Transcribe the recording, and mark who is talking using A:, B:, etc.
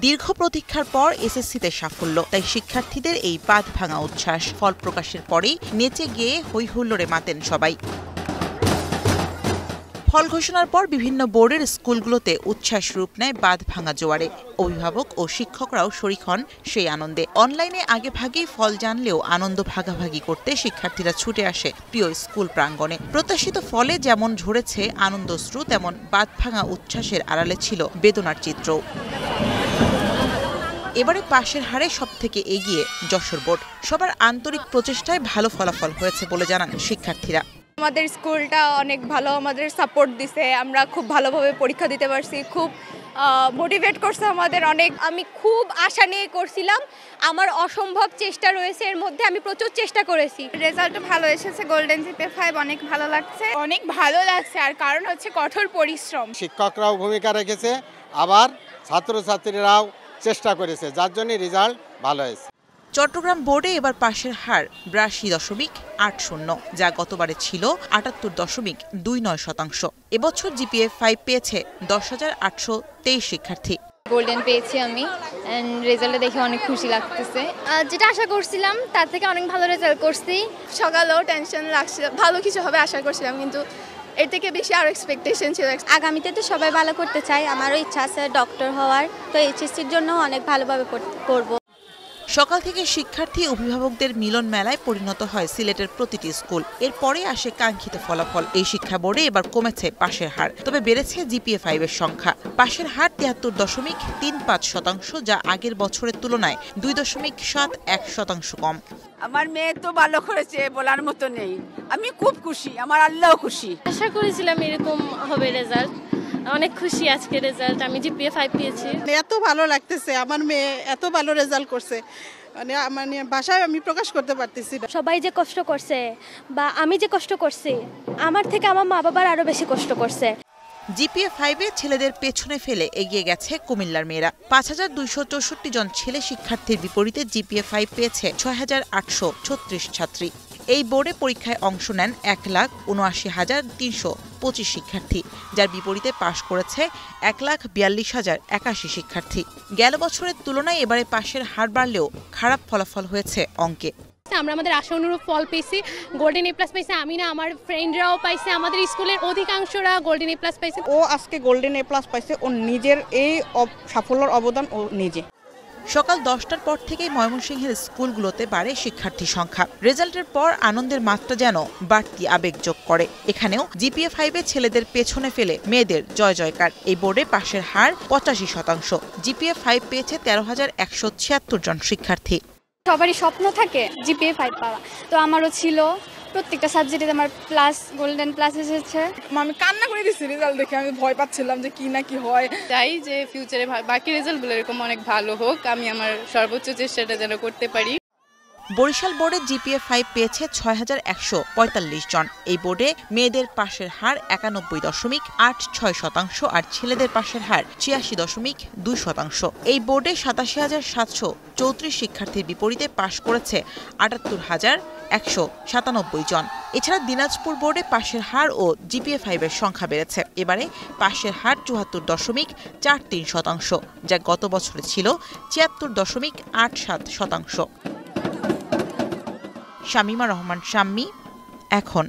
A: দীর্ঘ প্রতীক্ষার পর এসএসসিতে সাফল্য, তাই শিক্ষার্থীদের এই বাঁধ ভাঙা উচ্ছ্বাস। ফল প্রকাশের পরেই নেচে গিয়ে হৈ হুল্লোড়ে মাতেন সবাই। ফল ঘোষণার পর বিভিন্ন বোর্ডের স্কুলগুলোতে উচ্ছ্বাস রূপ নেয় বাঁধ ভাঙা জোয়ারে। অভিভাবক ও শিক্ষকরাও শরিক হন সেই আনন্দে। অনলাইনে আগে ভাগেই ফল জানলেও আনন্দ ভাগাভাগি করতে শিক্ষার্থীরা ছুটে আসে প্রিয় স্কুল প্রাঙ্গণে। প্রত্যাশিত ফলে যেমন ঝরেছে আনন্দশ্রু, তেমন বাঁধ ভাঙা উচ্ছ্বাসের আড়ালে ছিল বেদনার চিত্র। এবারে পাশের হারে সবথেকে এগিয়ে যশোর বোর্ড। সবার আন্তরিক প্রচেষ্টায় ভালো ফলাফল হয়েছে বলে জানান শিক্ষার্থীরা।
B: আমাদের স্কুলটা অনেক ভালো আমাদের সাপোর্ট দিছে, আমরা খুব ভালোভাবে পরীক্ষা দিতে পারছি, খুব মোটিভেট করছে আমাদের অনেক। আমি খুব আশা নিয়ে করছিলাম, আমার অসম্ভব চেষ্টা রয়েছে, এর মধ্যে আমি প্রচুর চেষ্টা করেছি।
C: রেজাল্ট ভালো এসেছে, গোল্ডেন GPA 5 অনেক ভালো লাগছে।
B: অনেক ভালো লাগছে, আর কারণ হচ্ছে কঠোর পরিশ্রম।
D: শিক্ষকরাও ভূমিকা রেখেছে, আবার ছাত্রছাত্রীরাও চেষ্টা করেছে, যার জন্য রেজাল্ট ভালো হয়েছে।
A: চট্টগ্রাম বোর্ডে এবার পাশের হার 82.80, যা গতবারে ছিল 78.29%। এবছর GPA 5 পেয়েছে 10,823 শিক্ষার্থী।
B: গোল্ডেন পেয়েছি আমি, এন্ড রেজাল্টে দেখে অনেক খুশি লাগতেছে।
C: যেটা আশা করছিলাম তার থেকে অনেক ভালো রেজাল্ট করছি। সকালেও টেনশন লাগছিল, ভালো কিছু হবে আশা করছিলাম, কিন্তু এর থেকে বেশি আরো এক্সপেকটেশন ছিল।
E: আগামীতে তো সবাই ভালো করতে চাই, আমারও ইচ্ছা আছে ডক্টর হওয়ার, তো এইচএসসির জন্য অনেক ভালোভাবে পড়ব।
A: সকাল থেকে শিক্ষার্থী অভিভাবকদের মিলন মেলায় পরিণত হয় সিলেটের প্রতিটি স্কুল। এরপরে আসে কাঙ্ক্ষিত ফলাফল। এই শিক্ষা বোর্ডে এবার কমেছে পাশের হার, তবে বেড়েছে GPA 5 এর সংখ্যা। পাশের হার 73.35%, যা আগের বছরের তুলনায় 2.71% কম।
F: আমার মেয়ে তো ভালো করেছে, বলার মতো নেই। আমি খুব খুশি, আমার আল্লাহ খুশি।
E: আশা করেছিলাম এরকম হবে রেজাল্ট, অনেক খুশি আজকে রেজাল্ট। আমি GPA 5 পেয়েছি।
G: এত ভালো লাগতেছে, আমার মেয়ে এত ভালো রেজাল্ট করছে, মানে ভাষায় আমি প্রকাশ করতে পারতেছি না।
E: সবাই যে কষ্ট করছে বা আমি যে কষ্ট করছি, আমার থেকে আমার মা বাবার আরো বেশি কষ্ট করছে।
A: GPA 5-এ ছেলেদের পেছনে ফেলে এগিয়ে গেছে কুমিল্লার মেয়েরা। 5,264 জন ছেলে শিক্ষার্থীর বিপরীতে GPA 5 পেয়েছে 6,836 ছাত্রী। এই বোর্ডে পরীক্ষায় অংশ নেন 1,79,325 শিক্ষার্থী, যার বিপরীতে পাশ করেছে 1,42,081 শিক্ষার্থী। গেল বছরের তুলনায় এবারে পাশের হার বাড়লেও খারাপ ফলাফল হয়েছে অঙ্কে।
H: আমরা আমাদের আশা অনুরূপ ফল পেয়েছি, গোল্ডেন A+ পাইছে। আমি না, আমার ফ্রেন্ডরাও পাইছে, আমাদের স্কুলের অধিকাংশরা গোল্ডেন A+ পাইছে।
G: ও আজকে গোল্ডেন A+ পাইছে, ওর নিজের এই সাফল্যের অবদান ও নিজে।
A: সকাল 10টার পর থেকেই ময়মনসিংহের স্কুলগুলোতে বাড়ে শিক্ষার্থী সংখ্যা। রেজাল্টের পর আনন্দের মাত্রা যেন বাড়তি আবেগ যোগ করে। এখানেও GPA 5-এ ছেলেদের পেছনে ফেলে মেয়েদের জয় জয়কার। এই বোর্ডে পাশের হার 85%। GPA 5 পেয়েছে 13,176 জন শিক্ষার্থী।
B: সবারই স্বপ্ন থাকে GPA 5 পাওয়া, তো আমারও ছিল। প্রত্যেকটা সাবজেক্টে আমার গোল্ডেন প্লাস এসেছে।
G: আমি কান্না করে দিচ্ছি রেজাল্ট দেখে, আমি ভয় পাচ্ছিলাম যে কি না কি হয়।
H: চাই যে ফিউচারে বাকি রেজাল্টগুলো এরকম অনেক ভালো হোক, আমি আমার সর্বোচ্চ চেষ্টাটা যেন করতে পারি।
A: বরিশাল বোর্ডে GPA 5 পেয়েছে 6,145 জন। এই বোর্ডে মেয়েদের পাশের হার 91.86%, আর ছেলেদের পাশের হার 86.2%। এই বোর্ডে 87,734 শিক্ষার্থীর বিপরীতে পাশ করেছে 78,197 জন। এছাড়া দিনাজপুর বোর্ডে পাশের হার ও GPA 5-এর সংখ্যা বেড়েছে। এবারে পাশের হার 74.43%, যা গত বছরে ছিল 76.87%। শামীমা রহমান শাম্মী, এখন।